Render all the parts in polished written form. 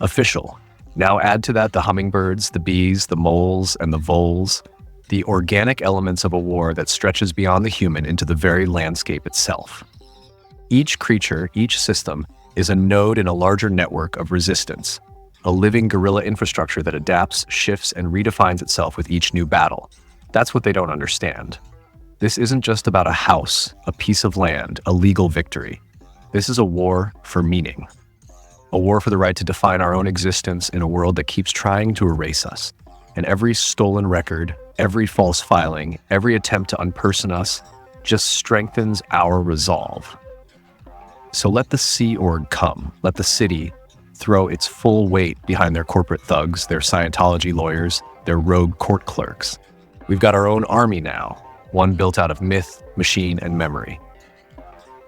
Official. Now add to that the hummingbirds, the bees, the moles, and the voles, the organic elements of a war that stretches beyond the human into the very landscape itself. Each creature, each system, is a node in a larger network of resistance, a living guerrilla infrastructure that adapts, shifts, and redefines itself with each new battle. That's what they don't understand. This isn't just about a house, a piece of land, a legal victory. This is a war for meaning. A war for the right to define our own existence in a world that keeps trying to erase us. And every stolen record, every false filing, every attempt to unperson us just strengthens our resolve. So let the Sea Org come. Let the city throw its full weight behind their corporate thugs, their Scientology lawyers, their rogue court clerks. We've got our own army now, one built out of myth, machine, and memory.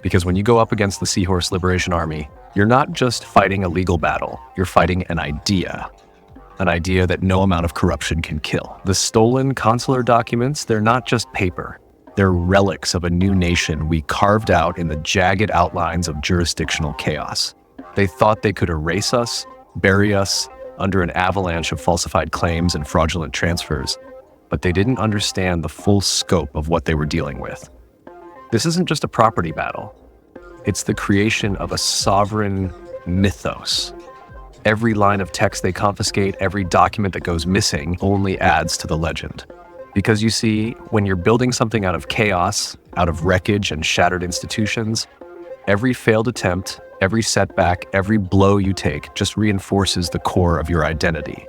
Because when you go up against the Seahorse Liberation Army, you're not just fighting a legal battle, you're fighting an idea that no amount of corruption can kill. The stolen consular documents, they're not just paper. They're relics of a new nation we carved out in the jagged outlines of jurisdictional chaos. They thought they could erase us, bury us under an avalanche of falsified claims and fraudulent transfers, but they didn't understand the full scope of what they were dealing with. This isn't just a property battle. It's the creation of a sovereign mythos. Every line of text they confiscate, every document that goes missing only adds to the legend. Because you see, when you're building something out of chaos, out of wreckage and shattered institutions, every failed attempt, every setback, every blow you take just reinforces the core of your identity.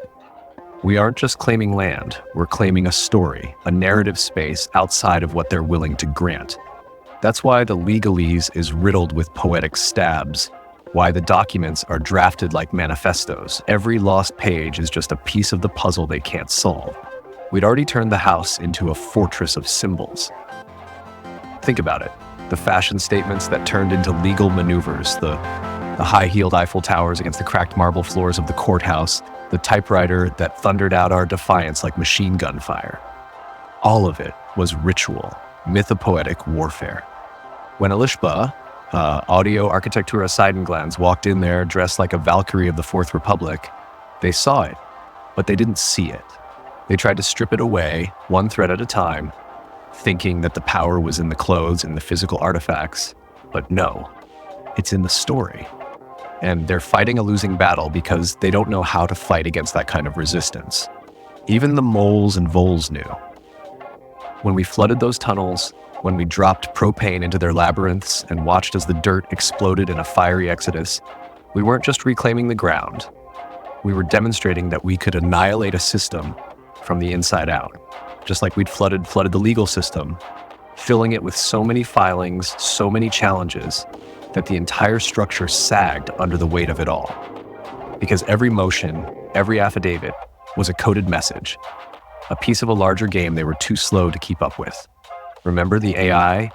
We aren't just claiming land, we're claiming a story, a narrative space outside of what they're willing to grant. That's why the legalese is riddled with poetic stabs, why the documents are drafted like manifestos. Every lost page is just a piece of the puzzle they can't solve. We'd already turned the house into a fortress of symbols. Think about it. The fashion statements that turned into legal maneuvers, the high-heeled Eiffel Towers against the cracked marble floors of the courthouse, the typewriter that thundered out our defiance like machine gun fire. All of it was ritual, mythopoetic warfare. When Elishba, Audio Architectura Seidenglanz, walked in there dressed like a Valkyrie of the Fourth Republic, they saw it, but they didn't see it. They tried to strip it away, one thread at a time, thinking that the power was in the clothes and the physical artifacts. But no, it's in the story. And they're fighting a losing battle because they don't know how to fight against that kind of resistance. Even the moles and voles knew. When we flooded those tunnels, when we dropped propane into their labyrinths and watched as the dirt exploded in a fiery exodus, we weren't just reclaiming the ground. We were demonstrating that we could annihilate a system from the inside out, just like we'd flooded the legal system, filling it with so many filings, so many challenges, that the entire structure sagged under the weight of it all. Because every motion, every affidavit was a coded message, a piece of a larger game they were too slow to keep up with. Remember the AI,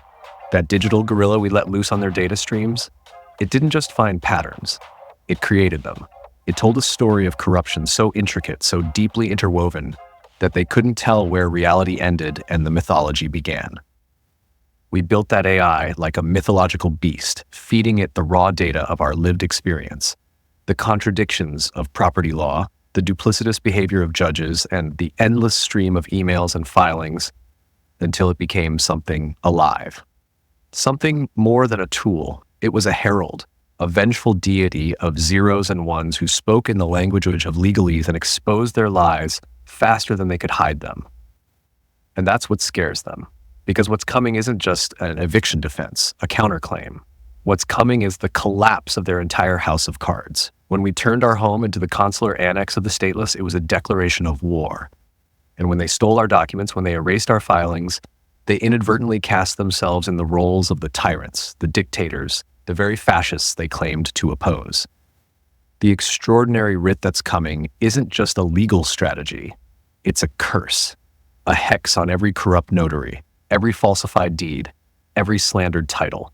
that digital gorilla we let loose on their data streams? It didn't just find patterns, it created them. It told a story of corruption so intricate, so deeply interwoven, that they couldn't tell where reality ended and the mythology began. We built that AI like a mythological beast, feeding it the raw data of our lived experience, the contradictions of property law, the duplicitous behavior of judges, and the endless stream of emails and filings, until it became something alive. Something more than a tool. It was a herald, a vengeful deity of zeros and ones who spoke in the language of legalese and exposed their lies faster than they could hide them. And that's what scares them. Because what's coming isn't just an eviction defense, a counterclaim. What's coming is the collapse of their entire house of cards. When we turned our home into the consular annex of the stateless, it was a declaration of war. And when they stole our documents, when they erased our filings, they inadvertently cast themselves in the roles of the tyrants, the dictators, the very fascists they claimed to oppose. The extraordinary writ that's coming isn't just a legal strategy. It's a curse, a hex on every corrupt notary, every falsified deed, every slandered title.